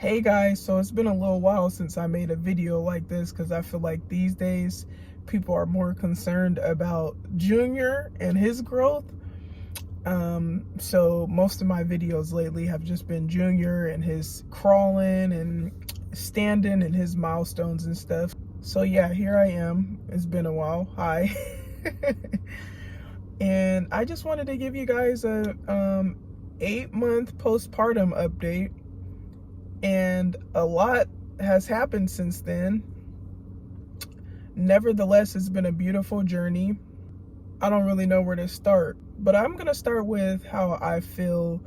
Hey guys, so it's been a little while since I made a video like this because I feel like these days people are more concerned about Junior and his growth. So most of my videos lately have just been Junior and his crawling and standing and his milestones and stuff. So yeah, here I am. It's been a while. Hi. And I just wanted to give you guys a 8-month postpartum update. And a lot has happened since then. Nevertheless, it's been a beautiful journey. I don't really know where to start, but I'm going to start with how I feel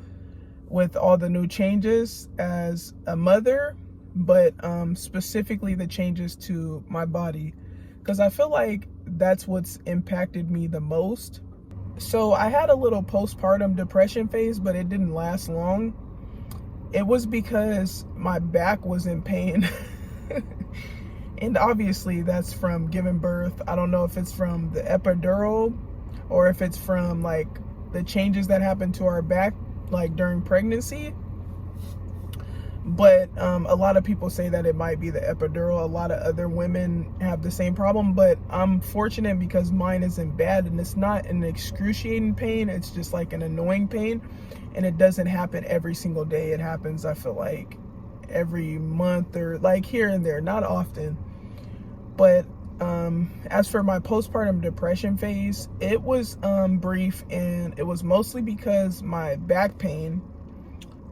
with all the new changes as a mother, but specifically the changes to my body, because I feel like that's what's impacted me the most. So I had a little postpartum depression phase, but it didn't last long. It was because my back was in pain. And obviously that's from giving birth. I don't know if it's from the epidural or if it's from like the changes that happened to our back like during pregnancy. But a lot of people say that it might be the epidural. A lot of other women have the same problem, but I'm fortunate because mine isn't bad and it's not an excruciating pain. It's just like an annoying pain, and it doesn't happen every single day. It happens, I feel like, every month or like here and there, not often. But as for my postpartum depression phase, it was brief, and it was mostly because my back pain,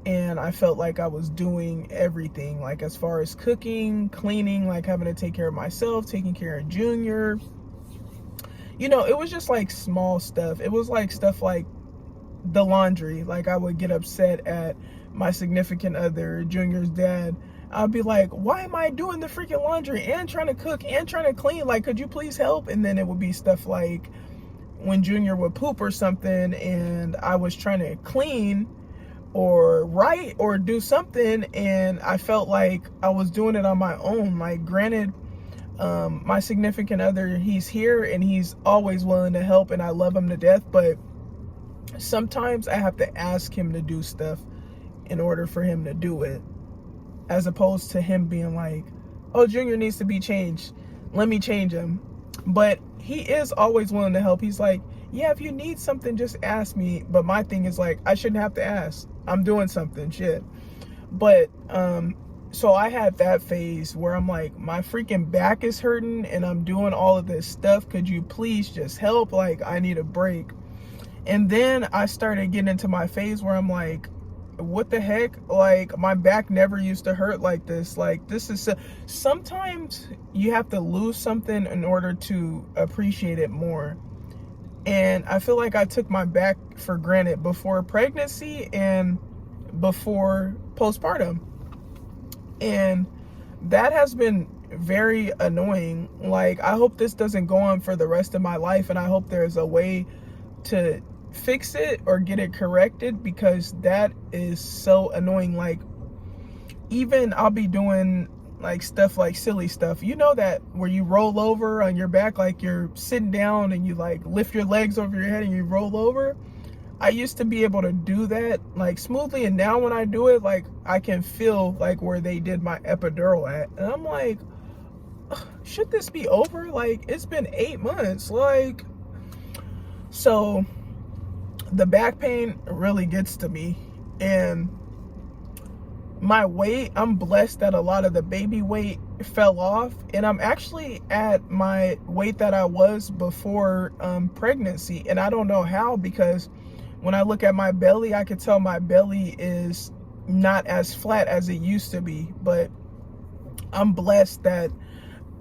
and I felt like I was doing everything, like as far as cooking, cleaning, like having to take care of myself, taking care of Junior. You know, it was just like small stuff. It was like stuff like the laundry. Like I would get upset at my significant other, Junior's dad. I'd be like, why am I doing the freaking laundry and trying to cook and trying to clean? Like, could you please help? And then it would be stuff like when Junior would poop or something and I was trying to clean or write or do something, and I felt like I was doing it on my own. Like, granted, my significant other, he's here and he's always willing to help and I love him to death, but sometimes I have to ask him to do stuff in order for him to do it, as opposed to him being like, oh, Junior needs to be changed, let me change him. But he is always willing to help. He's like, yeah, if you need something, just ask me. But my thing is like, I shouldn't have to ask. I'm doing something, shit. But so I had that phase where I'm like, my freaking back is hurting and I'm doing all of this stuff. Could you please just help? Like, I need a break. And then I started getting into my phase where I'm like, what the heck? Like, my back never used to hurt like this. Like, this is sometimes you have to lose something in order to appreciate it more. And I feel like I took my back for granted before pregnancy and before postpartum. And that has been very annoying. Like, I hope this doesn't go on for the rest of my life, and I hope there's a way to fix it or get it corrected, because that is so annoying. Like, even I'll be doing like stuff like silly stuff, you know, that where you roll over on your back, like you're sitting down and you like lift your legs over your head and you roll over. I used to be able to do that like smoothly, and now when I do it, like I can feel like where they did my epidural at, and I'm like, should this be over? Like, it's been 8 months. Like, so the back pain really gets to me. And my weight, I'm blessed that a lot of the baby weight fell off, and I'm actually at my weight that I was before pregnancy. And I don't know how, because when I look at my belly, I can tell my belly is not as flat as it used to be. But I'm blessed that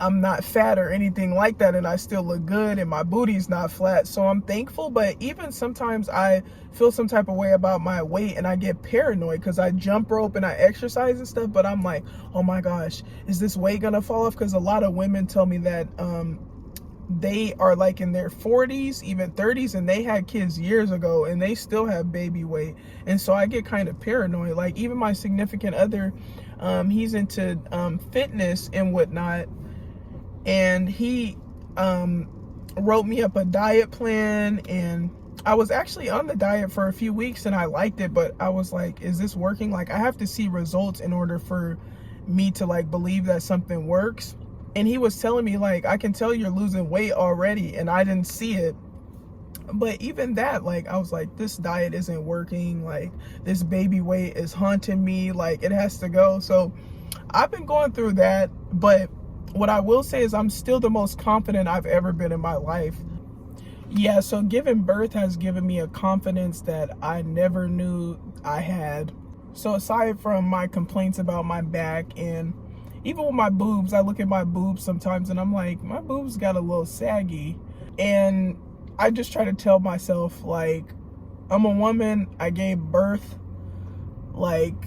I'm not fat or anything like that, and I still look good, and my booty's not flat, so I'm thankful. But even sometimes I feel some type of way about my weight, and I get paranoid because I jump rope and I exercise and stuff, but I'm like, oh my gosh, is this weight gonna fall off? Because a lot of women tell me that they are like in their 40s, even 30s, and they had kids years ago and they still have baby weight. And so I get kind of paranoid. Like, even my significant other, he's into fitness and whatnot, and he wrote me up a diet plan, and I was actually on the diet for a few weeks and I liked it, but I was like, is this working? Like, I have to see results in order for me to like believe that something works. And he was telling me like, I can tell you're losing weight already, and I didn't see it. But even that, like, I was like, this diet isn't working. Like, this baby weight is haunting me. Like, it has to go. So I've been going through that. But what I will say is I'm still the most confident I've ever been in my life. Yeah, so giving birth has given me a confidence that I never knew I had. So aside from my complaints about my back, and even with my boobs, I look at my boobs sometimes and I'm like, my boobs got a little saggy. And I just try to tell myself, like, I'm a woman, I gave birth, like,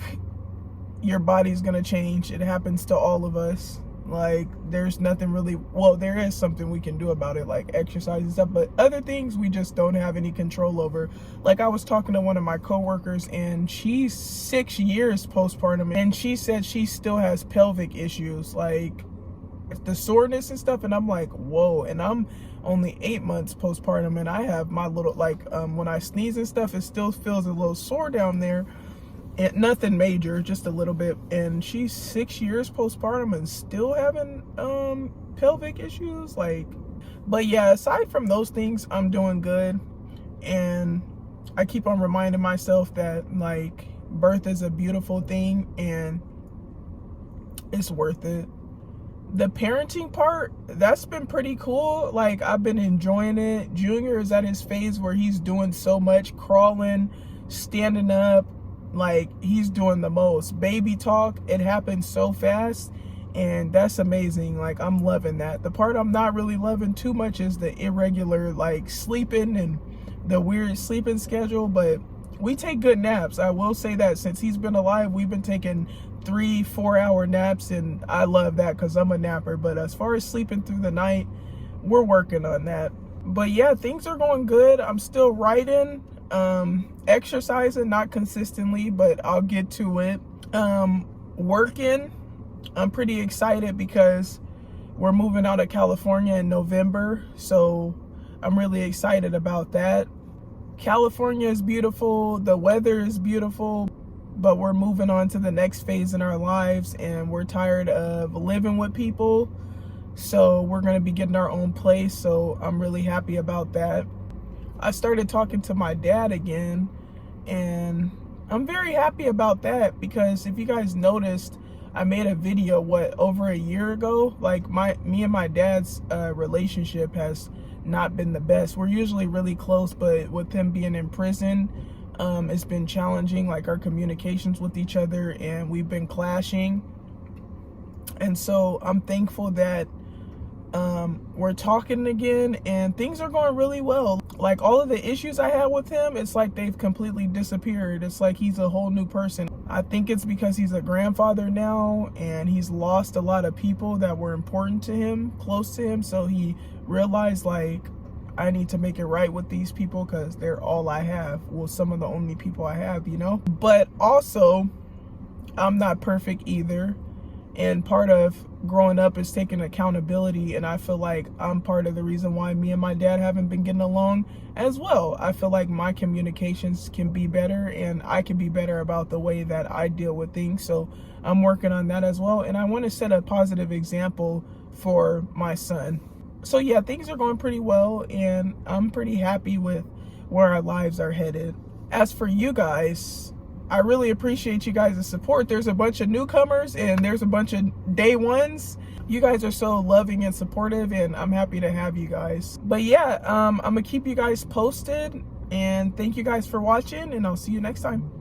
your body's gonna change. It happens to all of us. Like, there's nothing really, well, there is something we can do about it, like exercise and stuff, but other things we just don't have any control over. Like, I was talking to one of my coworkers and she's 6 years postpartum, and she said she still has pelvic issues, like the soreness and stuff. And I'm like, whoa. And I'm only 8 months postpartum, and I have my little, like, when I sneeze and stuff, it still feels a little sore down there. And nothing major, just a little bit. And she's 6 years postpartum and still having pelvic issues. Like, but yeah, aside from those things, I'm doing good. And I keep on reminding myself that, like, birth is a beautiful thing and it's worth it. The parenting part, that's been pretty cool. Like, I've been enjoying it. Junior is at his phase where he's doing so much, crawling, standing up. Like, he's doing the most. Baby talk, it happens so fast, and that's amazing. Like, I'm loving that. The part I'm not really loving too much is the irregular, like, sleeping and the weird sleeping schedule, but we take good naps. I will say that since he's been alive, we've been taking 3-4 hour naps, and I love that because I'm a napper. But as far as sleeping through the night, we're working on that. But yeah, things are going good. I'm still writing, exercising, not consistently, but I'll get to it. Working, I'm pretty excited because we're moving out of California in November, so I'm really excited about that. California is beautiful, the weather is beautiful, but we're moving on to the next phase in our lives, and we're tired of living with people, so we're going to be getting our own place. So I'm really happy about that. I started talking to my dad again, and I'm very happy about that because if you guys noticed, I made a video, over a year ago. Like, me and my dad's relationship has not been the best. We're usually really close, but with him being in prison, it's been challenging, like our communications with each other, and we've been clashing. And so I'm thankful that we're talking again, and things are going really well. Like, all of the issues I had with him, it's like they've completely disappeared. It's like he's a whole new person. I think it's because he's a grandfather now, and he's lost a lot of people that were important to him, close to him. So he realized, like, I need to make it right with these people because they're all I have. Well, some of the only people I have, you know? But also, I'm not perfect either. And part of growing up is taking accountability, and I feel like I'm part of the reason why me and my dad haven't been getting along as well. I feel like my communications can be better, and I can be better about the way that I deal with things. So I'm working on that as well, and I want to set a positive example for my son. So yeah, things are going pretty well, and I'm pretty happy with where our lives are headed. As for you guys, I really appreciate you guys' support. There's a bunch of newcomers and there's a bunch of day ones. You guys are so loving and supportive, and I'm happy to have you guys. But yeah, I'm gonna keep you guys posted, and thank you guys for watching, and I'll see you next time.